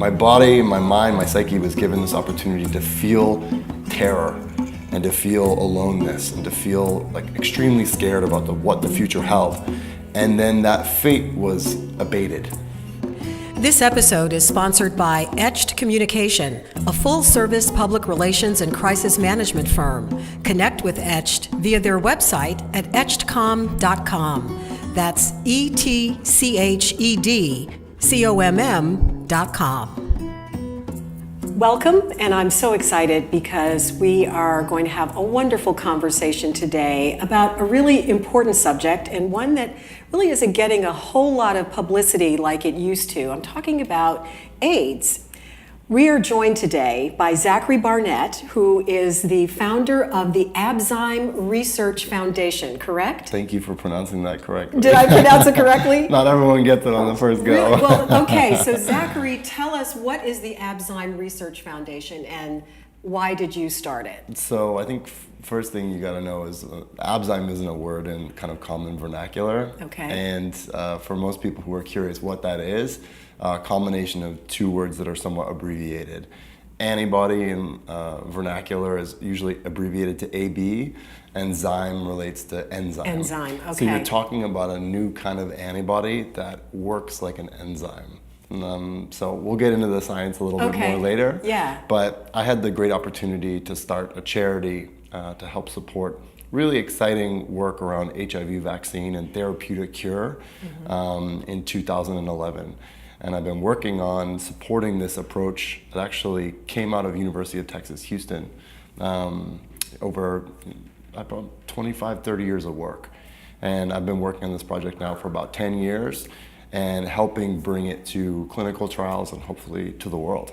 my body, my mind, my psyche was given this opportunity to feel terror and to feel aloneness and to feel like extremely scared about what the future held. And then that fate was abated. This episode is sponsored by Etched Communication, a full-service public relations and crisis management firm. Connect with Etched via their website at etchedcom.com. That's ETCHEDCOMM.com. Welcome, and I'm so excited because we are going to have a wonderful conversation today about a really important subject and one that really isn't getting a whole lot of publicity like it used to. I'm talking about AIDS. We are joined today by Zachary Barnett, who is the founder of the Abzyme Research Foundation, correct? Thank you for pronouncing that correctly. Did I pronounce it correctly? Not everyone gets it on the first go. Really? Well, okay, so Zachary, tell us, what is the Abzyme Research Foundation and why did you start it? So I think first thing you got to know is Abzyme isn't a word in kind of common vernacular. Okay. And for most people who are curious what that is, a combination of two words that are somewhat abbreviated. Antibody in vernacular is usually abbreviated to AB, and zyme relates to enzyme. Enzyme, okay. So you're talking about a new kind of antibody that works like an enzyme. So we'll get into the science a little bit more later. Yeah. But I had the great opportunity to start a charity to help support really exciting work around HIV vaccine and therapeutic cure in 2011. And I've been working on supporting this approach that actually came out of University of Texas, Houston, over about 25, 30 years of work. And I've been working on this project now for about 10 years and helping bring it to clinical trials and hopefully to the world.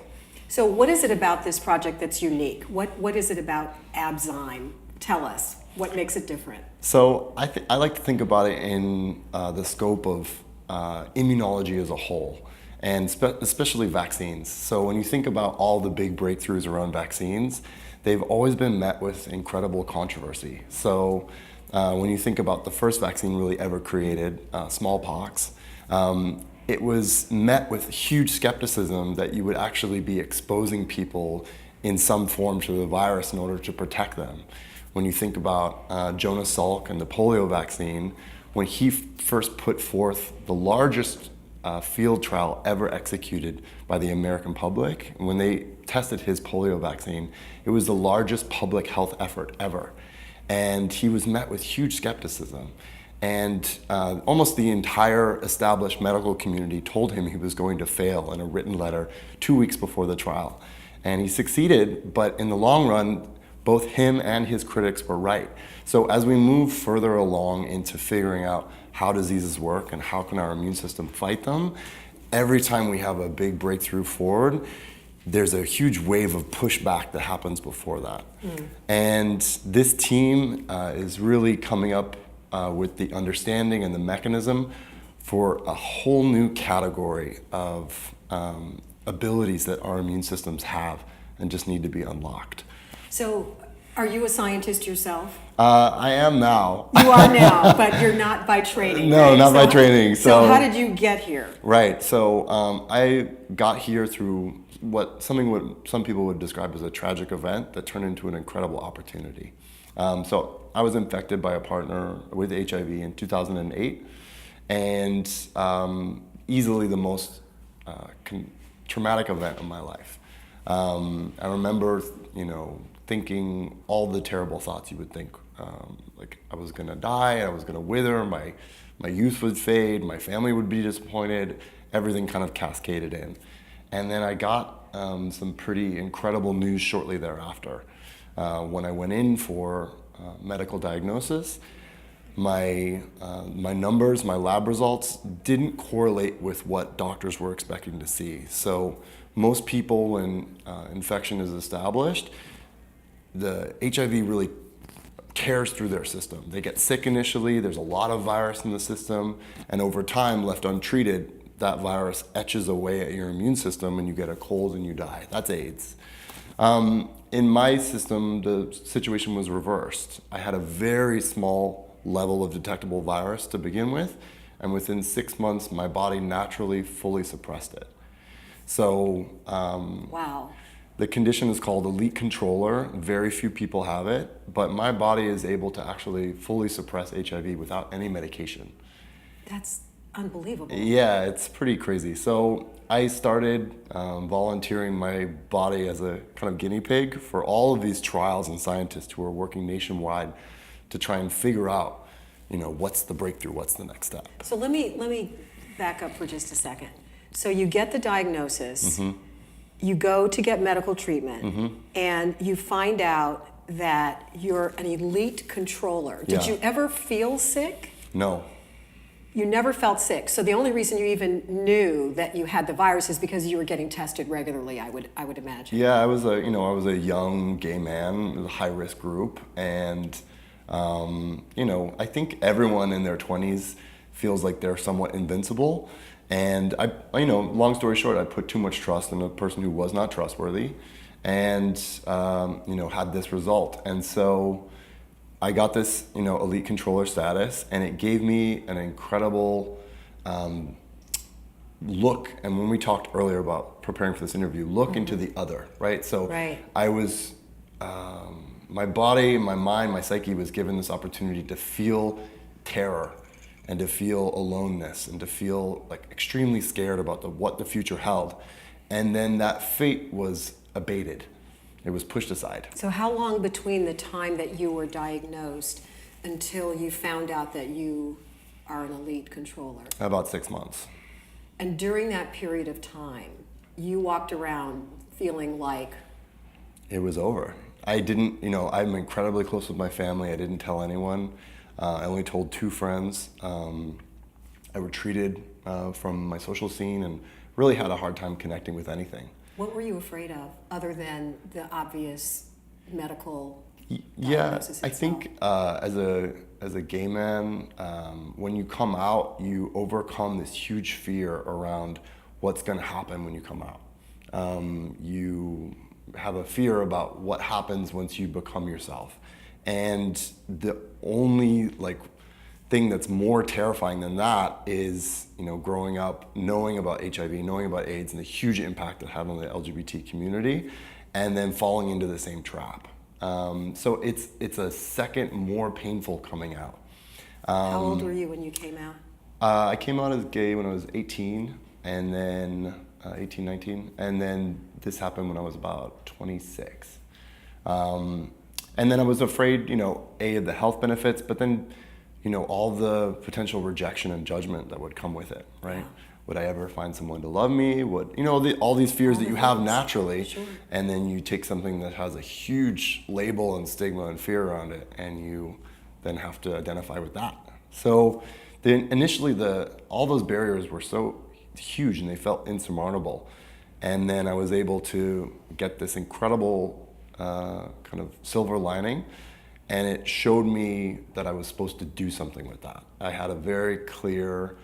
So what is it about this project that's unique? What is it about Abzyme? Tell us, what makes it different? So I like to think about it in the scope of immunology as a whole, and especially vaccines. So when you think about all the big breakthroughs around vaccines, they've always been met with incredible controversy. So when you think about the first vaccine really ever created, smallpox, it was met with huge skepticism that you would actually be exposing people in some form to the virus in order to protect them. When you think about Jonas Salk and the polio vaccine, when he first put forth the largest field trial ever executed by the American public, when they tested his polio vaccine, it was the largest public health effort ever. And he was met with huge skepticism. And almost the entire established medical community told him he was going to fail in a written letter 2 weeks before the trial. And he succeeded, but in the long run, both him and his critics were right. So as we move further along into figuring out how diseases work and how can our immune system fight them, every time we have a big breakthrough forward, there's a huge wave of pushback that happens before that. And this team is really coming up with the understanding and the mechanism for a whole new category of abilities that our immune systems have and just need to be unlocked. So, are you a scientist yourself? I am now. You are now, but you're not by training. No, right? not by training. So how did you get here? Right. So I got here through some people would describe as a tragic event that turned into an incredible opportunity. So I was infected by a partner with HIV in 2008, and easily the most traumatic event of my life. I remember, thinking all the terrible thoughts you would think, like I was gonna die, I was gonna wither, my youth would fade, my family would be disappointed, everything kind of cascaded in. And then I got some pretty incredible news shortly thereafter. When I went in for medical diagnosis, my numbers, my lab results didn't correlate with what doctors were expecting to see. So most people, when infection is established, the HIV really tears through their system. They get sick initially, there's a lot of virus in the system, and over time, left untreated, that virus etches away at your immune system and you get a cold and you die. That's AIDS. In my system, the situation was reversed. I had a very small level of detectable virus to begin with, and within 6 months, my body naturally fully suppressed it. So Wow. the condition is called elite controller. Very few people have it, but my body is able to actually fully suppress HIV without any medication. That's unbelievable. Yeah, it's pretty crazy. So I started volunteering my body as a kind of guinea pig for all of these trials and scientists who are working nationwide to try and figure out, what's the breakthrough, what's the next step. So let me back up for just a second. So you get the diagnosis, you go to get medical treatment, and you find out that you're an elite controller. Did Yeah. you ever feel sick? No. You never felt sick. So the only reason you even knew that you had the virus is because you were getting tested regularly, I would imagine. Yeah, I was a young gay man, it was a high risk group, and I think everyone in their 20s feels like they're somewhat invincible. And long story short, I put too much trust in a person who was not trustworthy, and had this result. And so I got this elite controller status, and it gave me an incredible look. And when we talked earlier about preparing for this interview, look into the other, right? So Right. I was my body, my mind, my psyche was given this opportunity to feel terror and to feel aloneness and to feel like extremely scared about what the future held. And then that fate was abated. It was pushed aside. So how long between the time that you were diagnosed until you found out that you are an elite controller? About 6 months. And during that period of time, you walked around feeling like... It was over. I didn't, I'm incredibly close with my family. I didn't tell anyone. I only told 2 friends. I retreated from my social scene and really had a hard time connecting with anything. What were you afraid of, other than the obvious medical Yeah, diagnosis I itself? think as a gay man, when you come out, you overcome this huge fear around what's going to happen when you come out. You have a fear about what happens once you become yourself. And the only thing that's more terrifying than that is, growing up, knowing about HIV, knowing about AIDS, and the huge impact it had on the LGBT community, and then falling into the same trap. So it's a second more painful coming out. How old were you when you came out? I came out as gay when I was 18, and then 18, 19, and then this happened when I was about 26. And then I was afraid, of the health benefits, but then, all the potential rejection and judgment that would come with it, right? Yeah. Would I ever find someone to love me? All these fears that you have naturally, Sure. and then you take something that has a huge label and stigma and fear around it, and you then have to identify with that. So initially, all those barriers were so huge and they felt insurmountable. And then I was able to get this incredible kind of silver lining, and it showed me that I was supposed to do something with that. I had a very clear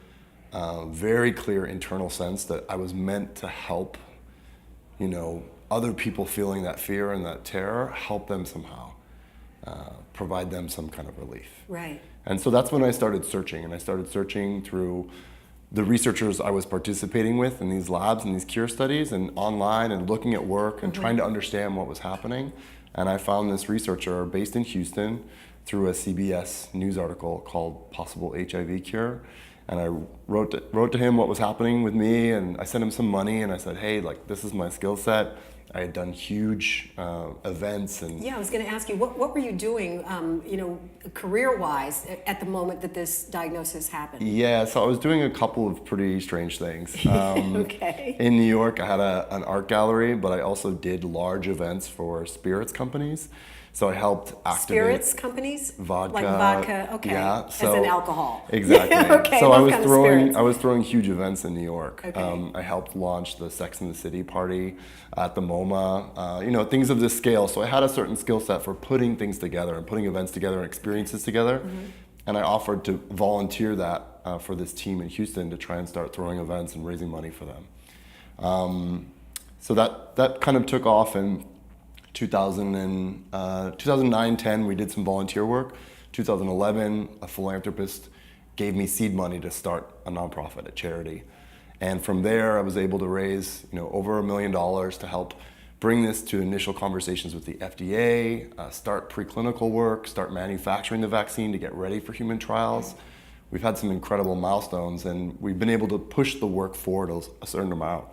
internal sense that I was meant to help, other people feeling that fear and that terror, help them somehow, provide them some kind of relief. Right. And so that's when I started searching, and I started searching through the researchers I was participating with in these labs and these cure studies and online and looking at work and trying to understand what was happening. And I found this researcher based in Houston through a CBS news article called Possible HIV Cure. And I wrote to him what was happening with me, and I sent him some money, and I said, hey, this is my skill set. I had done huge events and... Yeah, I was going to ask you, what were you doing, career-wise at the moment that this diagnosis happened? Yeah, so I was doing a couple of pretty strange things. Okay. In New York, I had an art gallery, but I also did large events for spirits companies. So I helped activate... Spirits companies? Vodka. Like vodka, okay. Yeah. As in alcohol. Exactly. Okay, so those kind of spirits. I was throwing huge events in New York. Okay. I helped launch the Sex and the City party at the MoMA, things of this scale. So I had a certain skill set for putting things together and putting events together and experiences together. Mm-hmm. And I offered to volunteer that for this team in Houston to try and start throwing events and raising money for them. So that kind of took off, and 2009-10, we did some volunteer work. 2011, a philanthropist gave me seed money to start a nonprofit, a charity. And from there, I was able to raise, over $1 million to help bring this to initial conversations with the FDA, start preclinical work, start manufacturing the vaccine to get ready for human trials. We've had some incredible milestones, and we've been able to push the work forward a certain amount.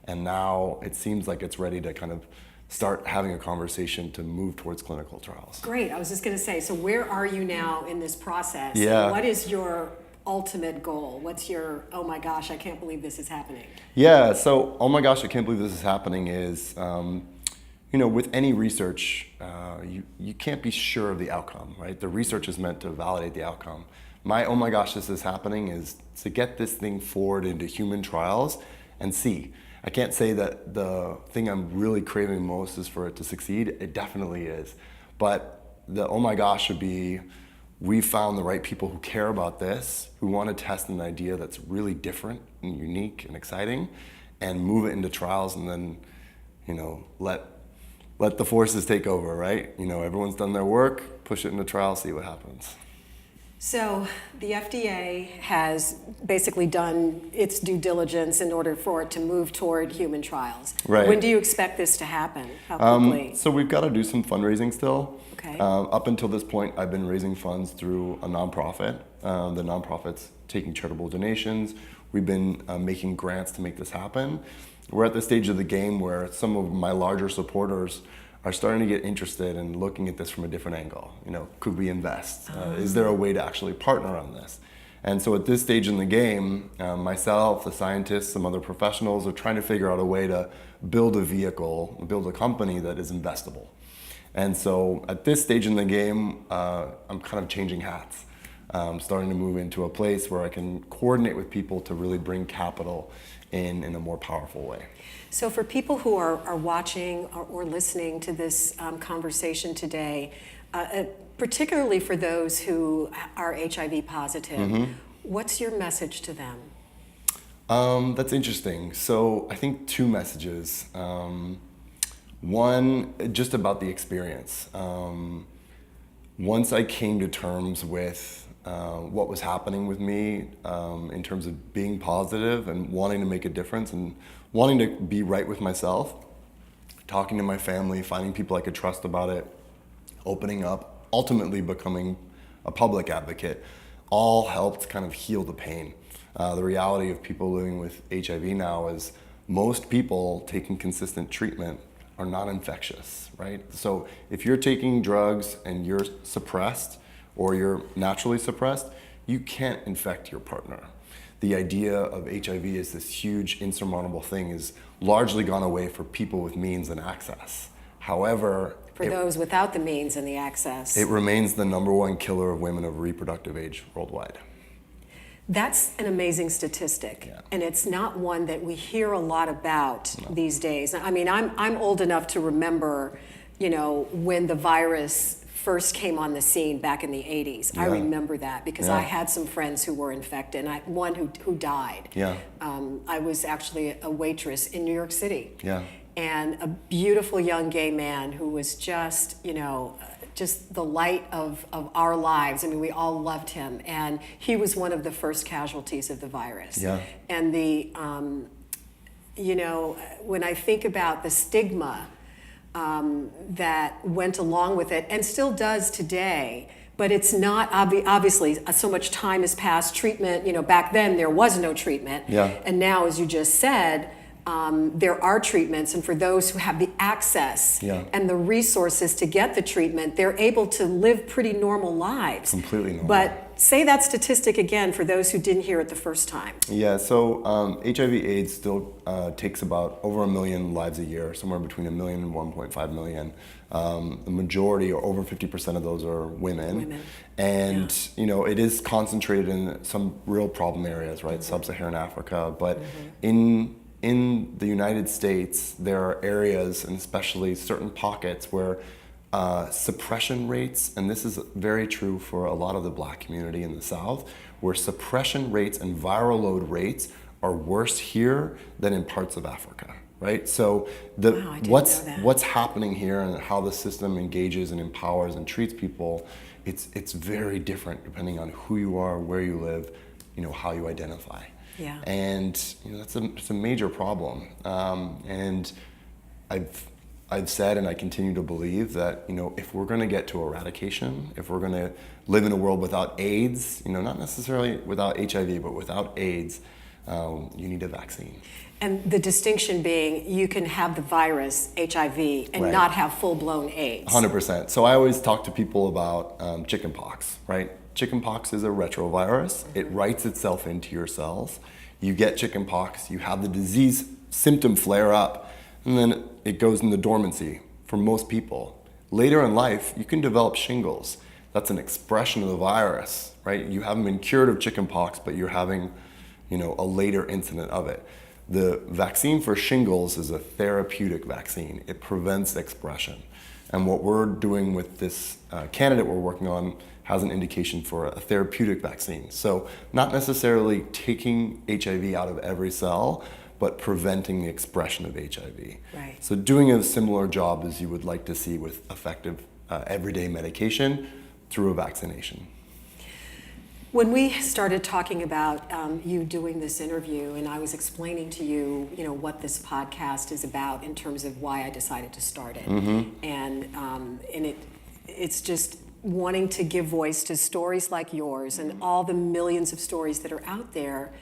And now it seems like it's ready to kind of start having a conversation to move towards clinical trials. Great. I was just going to say, so where are you now in this process? Yeah. What is your ultimate goal? What's your, oh my gosh, I can't believe this is happening? Yeah, so, oh my gosh, I can't believe this is happening is, with any research, you can't be sure of the outcome, right? The research is meant to validate the outcome. My, oh my gosh, this is happening is to get this thing forward into human trials and see. I can't say that the thing I'm really craving most is for it to succeed. It definitely is. But the oh my gosh should be, we found the right people who care about this, who want to test an idea that's really different and unique and exciting, and move it into trials, and then, let the forces take over, right? Everyone's done their work, push it into trials, see what happens. So the FDA has basically done its due diligence in order for it to move toward human trials. Right. When do you expect this to happen? How quickly? So we've got to do some fundraising still. Okay. Up until this point, I've been raising funds through a nonprofit. The nonprofit's taking charitable donations. We've been making grants to make this happen. We're at the stage of the game where some of my larger supporters are starting to get interested in looking at this from a different angle. Could we invest? Is there a way to actually partner on this? And so at this stage in the game, myself, the scientists, some other professionals are trying to figure out a way to build a vehicle, build a company that is investable. And so at this stage in the game, I'm kind of changing hats. I'm starting to move into a place where I can coordinate with people to really bring capital in a more powerful way. So for people who are watching or listening to this conversation today, particularly for those who are HIV positive, what's your message to them? That's interesting. So I think two messages. One, just about the experience. Once I came to terms with what was happening with me in terms of being positive and wanting to make a difference and wanting to be right with myself, talking to my family, finding people I could trust about it, opening up, ultimately becoming a public advocate, all helped kind of heal the pain. The reality of people living with HIV now is most people taking consistent treatment are not infectious, right? So if you're taking drugs and you're suppressed or you're naturally suppressed, you can't infect your partner. The idea of HIV as this huge insurmountable thing is largely gone away for people with means and access. However, For those without the means and the access. it remains the #1 killer of women of reproductive age worldwide. That's an amazing statistic, Yeah. and it's not one that we hear a lot about these days. I mean, I'm old enough to remember, when the virus first came on the scene back in the 80s. I Yeah. remember that because Yeah. I had some friends who were infected, and one who died. Yeah. I was actually a waitress in New York City. Yeah. And a beautiful young gay man who was just, just the light of our lives. I mean, we all loved him. And he was one of the first casualties of the virus. Yeah. And when I think about the stigma that went along with it and still does today, but it's not obviously so much time has passed. Treatment, back then there was no treatment. Yeah. And now, as you just said, there are treatments, and for those who have the access Yeah. and the resources to get the treatment, they're able to live pretty normal lives. Completely normal. But say that statistic again for those who didn't hear it the first time. Yeah, so HIV/AIDS still takes about over 1 million lives a year, somewhere between 1 million and 1.5 million. The majority, or over 50% of those, are women. And it is concentrated in some real problem areas, right? Sub-Saharan Africa, but in the United States, there are areas, and especially certain pockets, where suppression rates, and this is very true for a lot of the Black community in the South, where suppression rates and viral load rates are worse here than in parts of Africa, right? So Wow, I didn't know that. what's happening here and how the system engages and empowers and treats people, it's very different depending on who you are, where you live, how you identify. Yeah. And it's a major problem. And I've said, and I continue to believe that if we're going to get to eradication, if we're going to live in a world without AIDS, not necessarily without HIV, but without AIDS, you need a vaccine. And the distinction being, you can have the virus, HIV, and Right. not have full-blown AIDS. 100%. So I always talk to people about chickenpox, right? Chickenpox is a retrovirus. It writes itself into your cells. You get chickenpox, you have the disease symptom flare up, and then it goes into dormancy for most people. Later in life, you can develop shingles. That's an expression of the virus, right? You haven't been cured of chickenpox, but you're having, a later incident of it. The vaccine for shingles is a therapeutic vaccine. It prevents expression. And what we're doing with this candidate we're working on has an indication for a therapeutic vaccine. So not necessarily taking HIV out of every cell, but preventing the expression of HIV. Right. So doing a similar job as you would like to see with effective everyday medication through a vaccination. When we started talking about you doing this interview, and I was explaining to you, what this podcast is about in terms of why I decided to start it, and it's just wanting to give voice to stories like yours and all the millions of stories that are out there,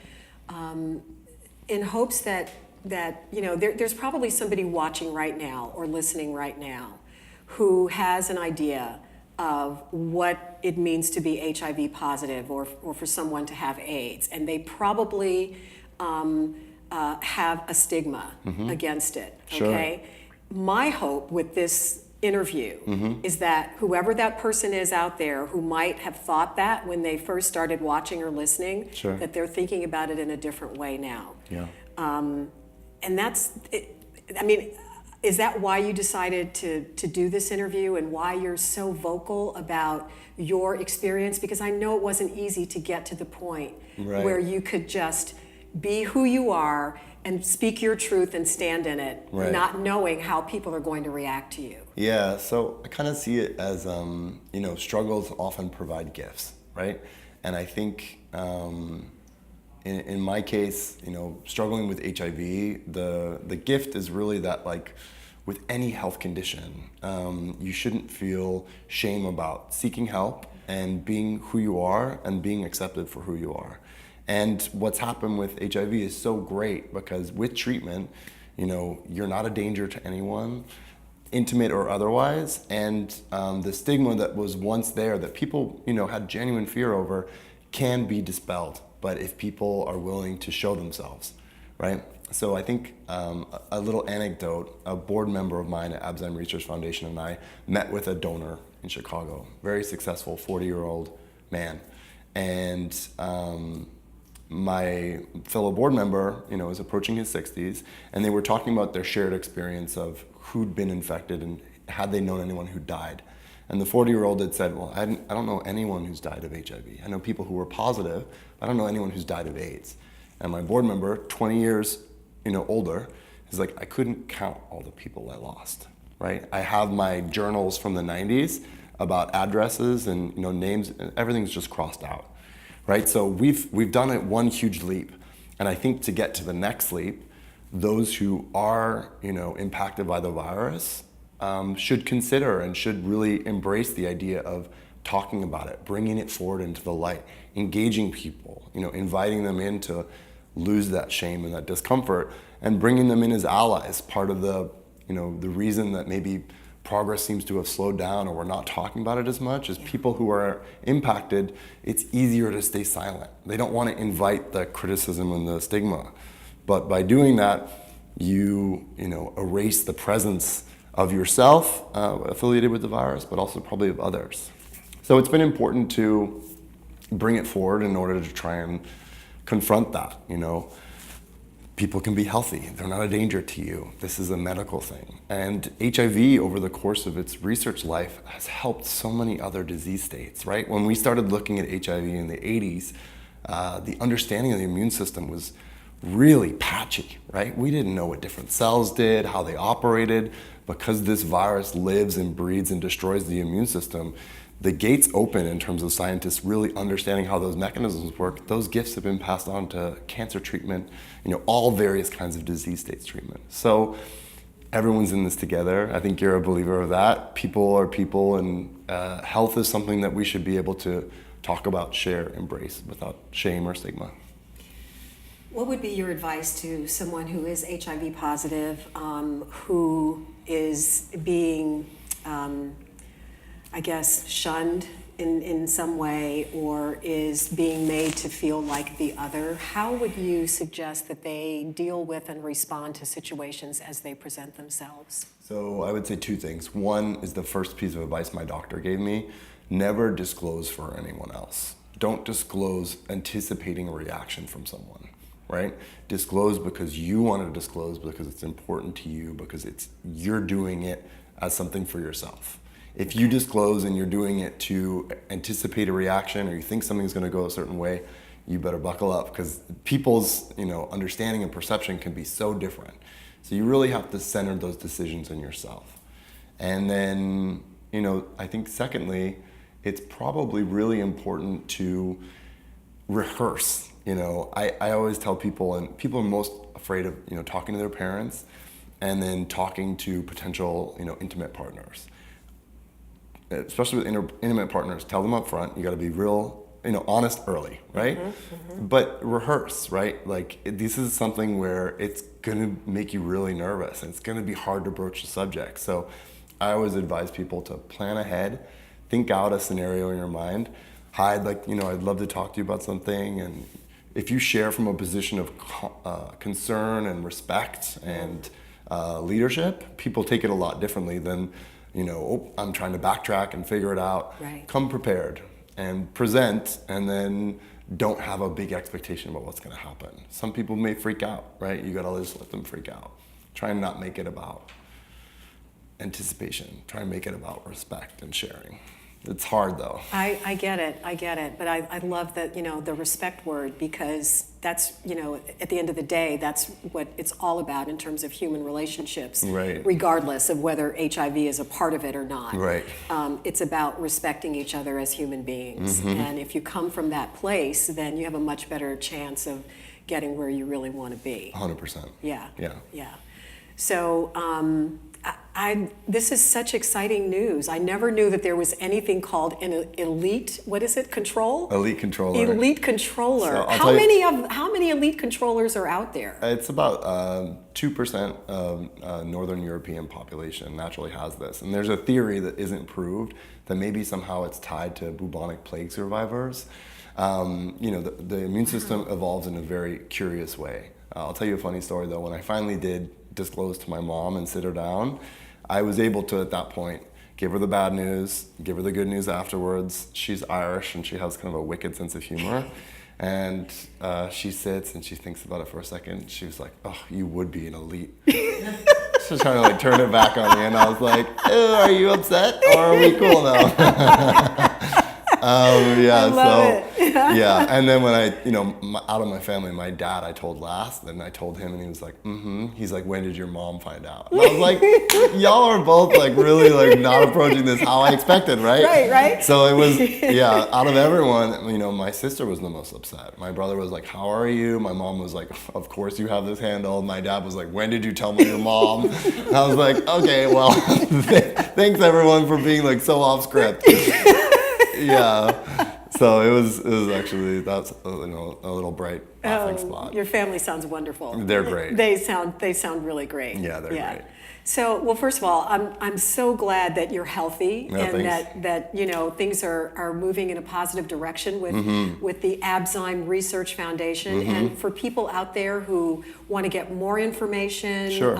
in hopes that there's probably somebody watching right now or listening right now who has an idea of what it means to be HIV positive or for someone to have AIDS. And they probably have a stigma against it, okay? Sure. My hope with this interview is that whoever that person is out there who might have thought that when they first started watching or listening, Sure. that they're thinking about it in a different way now. Yeah. And that's, is that why you decided to do this interview and why you're so vocal about your experience? Because I know it wasn't easy to get to the point Right. where you could just be who you are and speak your truth and stand in it, Right. not knowing how people are going to react to you. Yeah, so I kind of see it as, struggles often provide gifts, right? And I think in my case, struggling with HIV, the gift is really that, like, with any health condition, you shouldn't feel shame about seeking help and being who you are and being accepted for who you are. And what's happened with HIV is so great because with treatment, you're not a danger to anyone, intimate or otherwise, and the stigma that was once there that people, had genuine fear over can be dispelled, but if people are willing to show themselves, right? So I think a little anecdote, a board member of mine at Abzyme Research Foundation and I met with a donor in Chicago, very successful 40-year-old man. And my fellow board member, is approaching his 60s, and they were talking about their shared experience of who'd been infected and had they known anyone who died. And the 40-year-old had said, well, I don't know anyone who's died of HIV. I know people who were positive, but I don't know anyone who's died of AIDS. And my board member, 20 years older, is like, I couldn't count all the people I lost, right? I have my journals from the 90s about addresses and names, and everything's just crossed out, right? So we've done it one huge leap. And I think to get to the next leap, those who are impacted by the virus should consider and should really embrace the idea of talking about it, bringing it forward into the light, engaging people, inviting them in to lose that shame and that discomfort, and bringing them in as allies. Part of the reason that maybe progress seems to have slowed down or we're not talking about it as much is people who are impacted, it's easier to stay silent. They don't want to invite the criticism and the stigma. But by doing that, you erase the presence of yourself affiliated with the virus, but also probably of others. So it's been important to bring it forward in order to try and confront that. People can be healthy. They're not a danger to you. This is a medical thing. And HIV, over the course of its research life, has helped so many other disease states, right? When we started looking at HIV in the 80s, the understanding of the immune system was really patchy, right? We didn't know what different cells did, how they operated. Because this virus lives and breeds and destroys the immune system, the gates open in terms of scientists really understanding how those mechanisms work. Those gifts have been passed on to cancer treatment, all various kinds of disease states treatment. So everyone's in this together. I think you're a believer of that. People are people, and health is something that we should be able to talk about, share, embrace without shame or stigma. What would be your advice to someone who is HIV positive, who is being, I guess, shunned in some way, or is being made to feel like the other? How would you suggest that they deal with and respond to situations as they present themselves? So I would say two things. One is the first piece of advice my doctor gave me: never disclose for anyone else. Don't disclose anticipating a reaction from someone, right? Disclose because you want to disclose, because it's important to you, because you're doing it as something for yourself. If you disclose and you're doing it to anticipate a reaction, or you think something's going to go a certain way, you better buckle up, because people's understanding and perception can be so different. So you really have to center those decisions in yourself. And then, I think secondly, it's probably really important to rehearse. I always tell people, and people are most afraid of talking to their parents and then talking to potential intimate partners. Especially with intimate partners, tell them up front. You got to be real, honest early, right? But rehearse, right? Like, this is something where it's gonna make you really nervous, and it's gonna be hard to broach the subject. So I always advise people to plan ahead, think out a scenario in your mind, hide, I'd love to talk to you about something. And if you share from a position of concern and respect and leadership, people take it a lot differently than, I'm trying to backtrack and figure it out. Right. Come prepared and present, and then don't have a big expectation about what's going to happen. Some people may freak out, right? You got to just let them freak out. Try and not make it about anticipation. Try and make it about respect and sharing. It's hard though. I get it. But I love that, the respect word, because that's, at the end of the day, that's what it's all about in terms of human relationships, right? Regardless of whether HIV is a part of it or not. Right. It's about respecting each other as human beings. And if you come from that place, then you have a much better chance of getting where you really want to be. 100%. Yeah. Yeah. So, this is such exciting news. I never knew that there was anything called an elite, what is it, control? Elite controller. Elite controller. So how many elite controllers are out there? It's about 2% of Northern European population naturally has this. And there's a theory that isn't proved that maybe somehow it's tied to bubonic plague survivors. The immune system evolves in a very curious way. I'll tell you a funny story though. When I finally did disclose to my mom and sit her down, I was able to, at that point, give her the bad news, give her the good news afterwards. She's Irish and she has kind of a wicked sense of humor. And she sits and she thinks about it for a second. She was like, "Oh, you would be an elite." She's trying to turn it back on me, and I was like, "Oh, are you upset or are we cool now?" Yeah. And then when out of my family, my dad I told last, and I told him, and he was like, He's like, "When did your mom find out?" And I was like, y'all are both really not approaching this how I expected, right? Right. So it was, out of everyone, my sister was the most upset. My brother was like, "How are you?" My mom was like, "Of course you have this handled." My dad was like, "When did you tell me your mom?" And I was like, "Okay, well, thanks everyone for being so off script." Yeah. So it was actually, that's a little bright laughing spot. Your family sounds wonderful. They're great. They sound really great. Yeah, they're great. So, well, first of all, I'm so glad that you're healthy and thanks. that things are moving in a positive direction with the Abzyme Research Foundation. And for people out there who want to get more information, sure.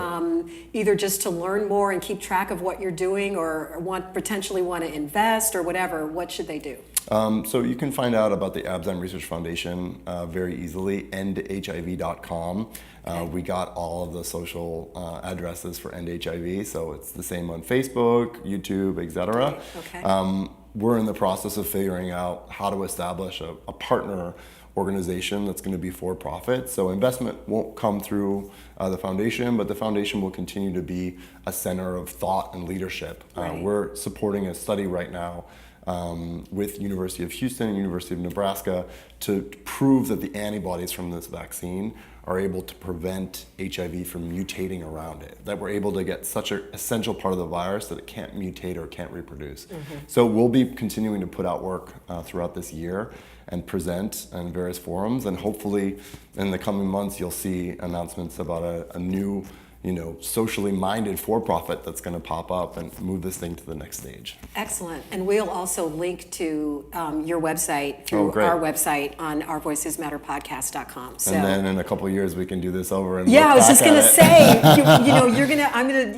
Either just to learn more and keep track of what you're doing, or potentially want to invest or whatever, what should they do? So you can find out about the Abzyme Research Foundation very easily, endhiv.com. We got all of the social addresses for End HIV, so it's the same on Facebook, YouTube, etc. Okay. We're in the process of figuring out how to establish a partner organization that's going to be for profit. So investment won't come through the foundation, but the foundation will continue to be a center of thought and leadership. Right. We're supporting a study right now with University of Houston and University of Nebraska to prove that the antibodies from this vaccine are able to prevent HIV from mutating around it, that we're able to get such an essential part of the virus that it can't mutate or can't reproduce. So we'll be continuing to put out work throughout this year and present in various forums, and hopefully in the coming months you'll see announcements about a new, socially minded for-profit that's going to pop up and move this thing to the next stage. Excellent. And we'll also link to your website through our website on ourvoicesmatterpodcast.com. So, and then in a couple of years we can do this over and yeah, I was just going to say,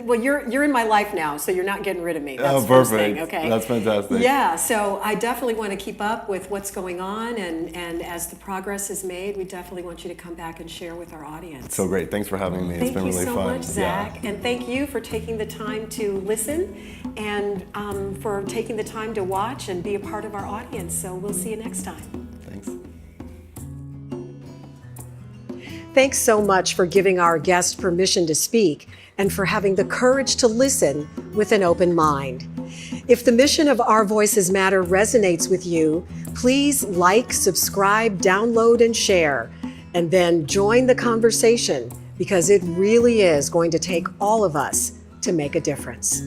well, you're in my life now, so you're not getting rid of me. That's oh, first perfect. thing, okay? That's fantastic. Yeah, so I definitely want to keep up with what's going on, and as the progress is made, we definitely want you to come back and share with our audience. So great. Thanks for having me. It's been really fun. Thank you so much, Zach. And thank you for taking the time to listen and for taking the time to watch and be a part of our audience. So we'll see you next time. Thanks. Thanks so much for giving our guest permission to speak and for having the courage to listen with an open mind. If the mission of Our Voices Matter resonates with you, please like, subscribe, download, and share, and then join the conversation, because it really is going to take all of us to make a difference.